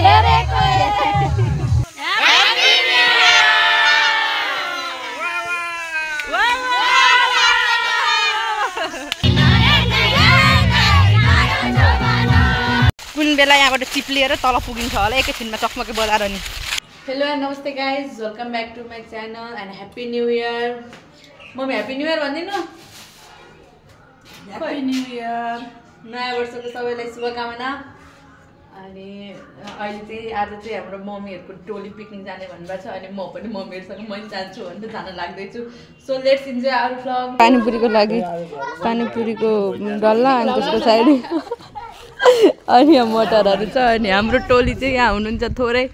हेरेको कुन बेला यहाँबाट चिप्लिएर तल पुगिन्छ होला एकैछिनमा चकमके बजार अनि हेलो एन्ड नमस्ते guys welcome back to my channel and happy new year mummy happy new year भनिदिनु ह्याप्पी न्यू इयर नयाँ वर्षको सबैलाई शुभकामना अनि अहिले चाहिँ आज चाहिँ हाम्रो मम्मीहरूको टोली पिकनिक जाने भन्नुभएको छ अनि म पनि मम्मीहरूसँग मैले जान्छु भनेर जान लाग्दैछु so let's enjoy our vlog पानीपुरीको लागि पानीपुरीको डल्ला अनि त्यसको साइड अनि यहाँ मटरहरू छ अनि हाम्रो टोली चाहिँ यहाँ हुनुहुन्छ थोरै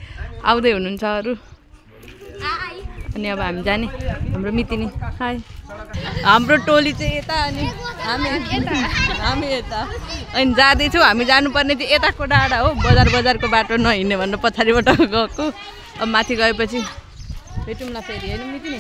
आउँदै हुनुहुन्छ अरू अनि अब हामी जाने हाम्रो मितिनी हाई हाम्रो टोली चाहिँ यता अनि हामी यता अनि जाँदैछौँ हामी जानुपर्ने चाहिँ यताको डाँडा हो बजारको बाटो नहिँड्ने भनेर पछाडिबाट गएको अब माथि गएपछि भेटौँला फेरि होइन मितिनी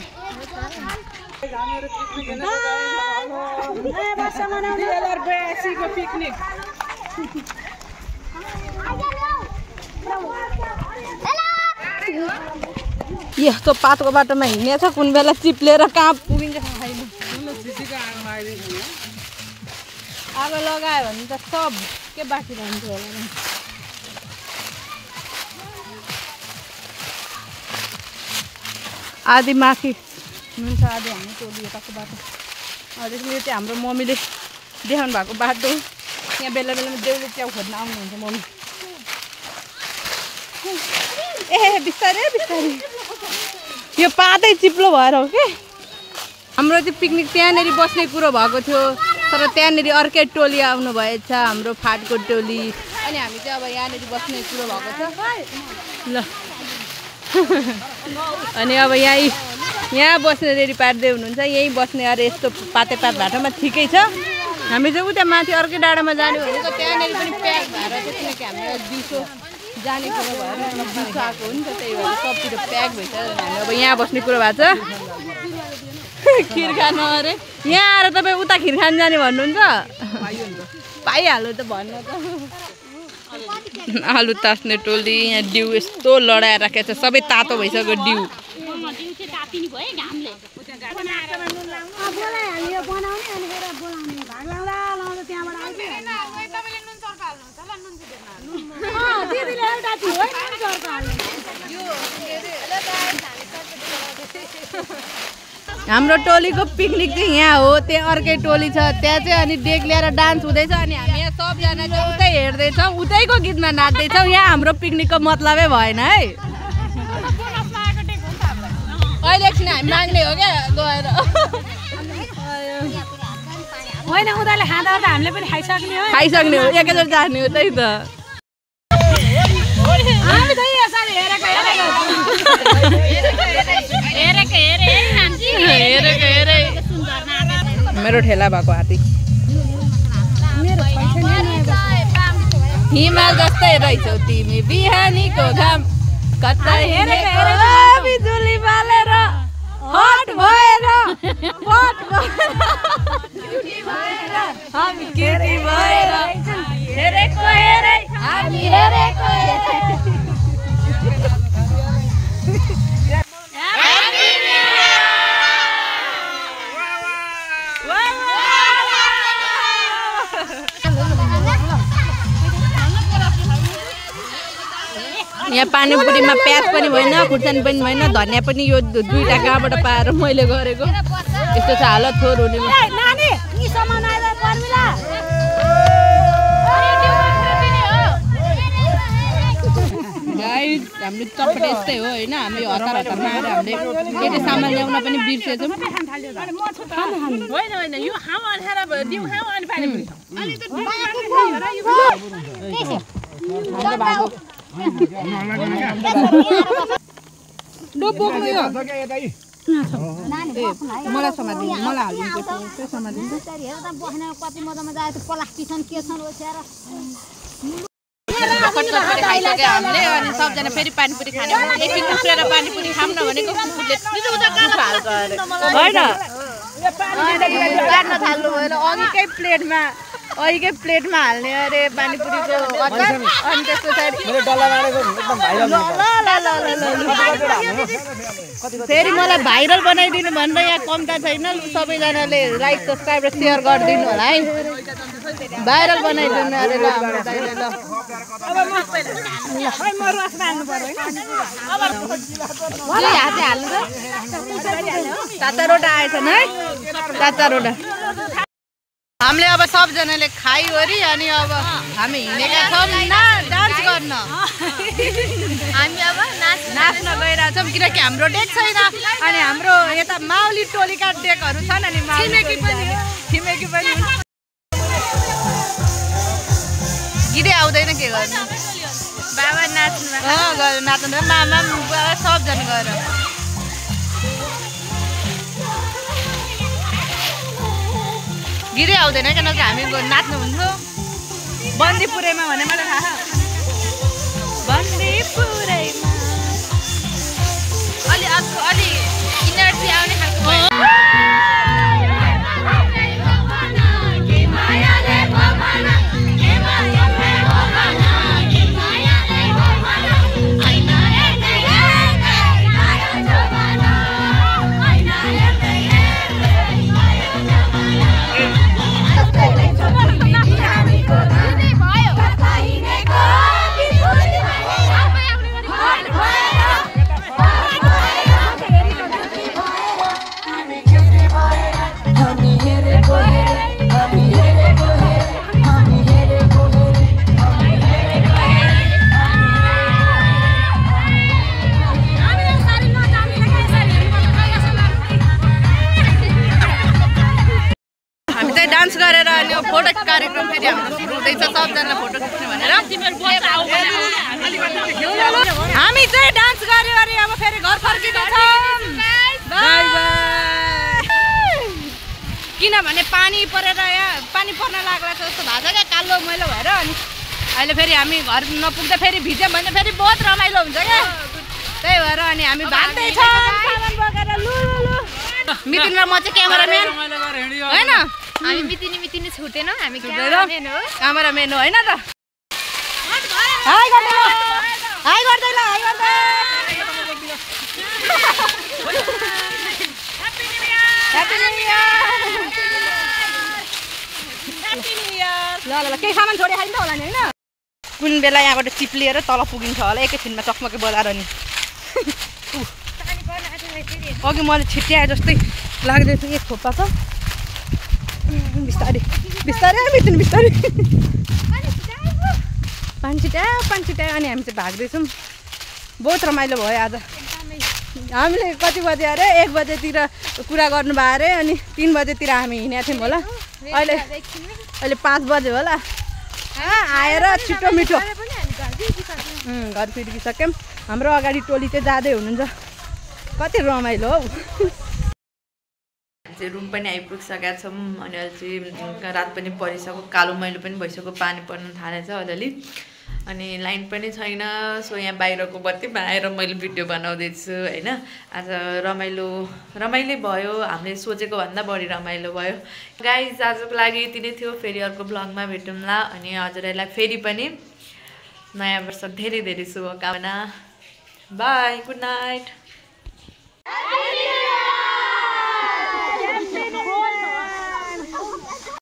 यस्तो पातको बाटोमा हिँडेछ कुन बेला चिप्लेर कहाँ पुगिन्छ आगो लगायो भने त सब के बाँकी रहन्छ होला आधी माथि हुनुहुन्छ आधी हामी टोली यताको बाटो त्यसले चाहिँ हाम्रो मम्मीले देखाउनु भएको बाटो यहाँ बेला बेलामा देउले च्याउ खोज्न आउनुहुन्छ मम्मी ए बिस्तारै बिस्तारै यो पातै चिप्लो भएर हो कि हाम्रो चाहिँ पिकनिक त्यहाँनिर बस्ने कुरो भएको थियो तर त्यहाँनिर अर्कै टोली आउनु भएछ हाम्रो फाटको टोली अनि हामी चाहिँ अब यहाँनिर बस्ने कुरो भएको छ ल अनि अब यहाँ बस्ने रेडी पार्दै हुनुहुन्छ यहीँ बस्ने अरे यस्तो पातेपात बाटोमा ठिकै छ हामी चाहिँ उता माथि अर्कै डाँडामा जाने भनेको त्यहाँनिर पनि प्याक भएर चाहिँ किनकि हामीले दिउँसो जाने कुरो भएर दिउँसो आएको हो नि त त्यही भएर सबतिर प्याक भइसक्यो हामी अब यहाँ बस्ने कुरो भएको छ खिर खानु अरे यहाँ आएर तपाईँ उता खिर खान जाने भन्नुहुन्छ पाइहाल्यो त भन्न त आलु तास्ने टोली यहाँ डिउ यस्तो लडाएर राखेको छ सबै तातो भइसक्यो डिउ हाम्रो टोलीको पिकनिक चाहिँ यहाँ हो त्यहाँ अर्कै टोली छ त्यहाँ चाहिँ अनि डेक ल्याएर डान्स हुँदैछ अनि हामी यहाँ सबजना चाहिँ उतै हेर्दैछौँ उतैको गीतमा नाच्दैछौँ यहाँ हाम्रो पिकनिकको मतलबै भएन है अहिले एकछिन हामी माग्ने हो क्या गएर होइन उनीहरूले खाँदा त हामीले पनि खाइसक्ने हो एकैचोटि जाने हो त्यही त मेरो ठेला भएको हात्ती हिमाल जस्तै रहेछौ तिमी बिहानीको घाम कता बिजुली बालेर हट भएर हामी केटी भएर हेरेको हेरे हामी हेरेको यहाँ पानीपुरीमा प्याज पनि भएन खुर्सानी पनि भएन धनियाँ पनि यो दुईटा कहाँबाट पाएर मैले गरेको यस्तो छ हालत थोर हुने गाइड हाम्रो चटपट यस्तै हो होइन हामी हतारमा आएर हामीले केही सामान ल्याउन पनि बिर्सेछौँ मलाई समातिदिनु मलाई हालिदिनु समातिदिनु कति मजामा जाएको प्लास्टिक छन् के छन् खाइसक्यो हामीले अनि सबजना फेरि पानीपुरी खाने एकछिन उफ्रेर पानीपुरी खाऊँ न भनेको होइन थाल्नु भएर अघिकै प्लेटमा अहिलेकै प्लेटमा हाल्ने अरे पानीपुरीको अचार अनि त्यस पछाडि फेरि मलाई भाइरल बनाइदिनु भनेर यहाँ कम्ता छैन सबैजनाले लाइक सब्सक्राइब र सेयर गरिदिनु होला है भाइरल बनाइदिनु अरे ल हाम्रो दाइले ल हाते हाल्नु चाचा रोटा आएछन् है चाचा रोटा हामीले अब सबजनाले खाइवरी अनि अब हामी हिँडेका छौँ डान्स गर्न हामी अब नाच्न गइरहेछौँ किनकि हाम्रो डेक छैन अनि हाम्रो यता माउली टोलीका डेकहरू छन् अनि छिमेकी पनि गिरे आउँदैन के गर्नु बाबा नाच्नु मामा बाबा सबजना गएर गिरे आउँदैन किन हामी नाच्नु हुन्थ्यो बन्दीपुरैमा भने मलाई थाहा बन्दीपुरैमा अलि इनर्जी आउने खालको डान्स गरेर अनि फोटो कार्यक्रम फेरि हाम्रो सुरु हुँदैछ सबजना फोटो खिच्ने भनेर हामी चाहिँ डान्स गऱ्यो अरे अब फेरि घर फर्किँदैछौँ बाइ बाइ किनभने पानी परेर यहाँ पानी पर्न लाग्ला जस्तो भएको छ क्या कालो मैलो भएर अनि अहिले फेरि हामी घर नपुग्दा फेरि भिज्यौँ भने फेरि बहुत रमाइलो हुन्छ क्या त्यही भएर अनि हामी भाग्दैछौँ मितिन र म चाहिँ क्यामेराम्यान होइन हामी मितिनी छुटेनौँ हामी क्यामेराम्यान हो क्यामेराम्यान हो होइन त हाई गर्दैन हाई गर्दैन हाई गर्दैन ल ल केही सामान छोडे खाइन्छ होला नि होइन कुन बेला यहाँबाट चिप्लिएर तल पुगिन्छ होला एकैछिनमा चकमके बजाएर नि अघि मैले छिट्याए जस्तै लाग्दैछ एक थोपा छ बिस्तारै बिस्तारै बिस्तारै पानी छिटायो अनि हामी चाहिँ भाग्दैछौँ बहुत रमाइलो भयो आज हामीले कति बजे अरे 1 बजेतिर कुरा गर्नुभयो अरे अनि 3 बजेतिर हामी हिँडेको थियौँ होला अहिले 5 बजे होला आएर छिटो मिठो घर फिर्किसक्यौँ हाम्रो अगाडि टोली चाहिँ जाँदै हुनुहुन्छ कति रमाइलो हौ चाहिँ रुम पनि आइपुगिसकेका छौँ अनि अहिले चाहिँ रात पनि परिसक्यो कालो मैलो पनि भइसक्यो पानी पर्न थालेछ अलिअलि अनि लाइन पनि छैन सो यहाँ बाहिरको बत्तीमा आएर मैले भिडियो बनाउँदैछु होइन आज रमाइलो भयो हामीले सोचेको भन्दा बढी रमाइलो भयो गाइज आजको लागि यति नै थियो फेरि अर्को ब्लगमा भेटौँला अनि हजुरहरूलाई फेरि पनि नयाँ वर्ष धेरै धेरै शुभकामना बाई गुड नाइट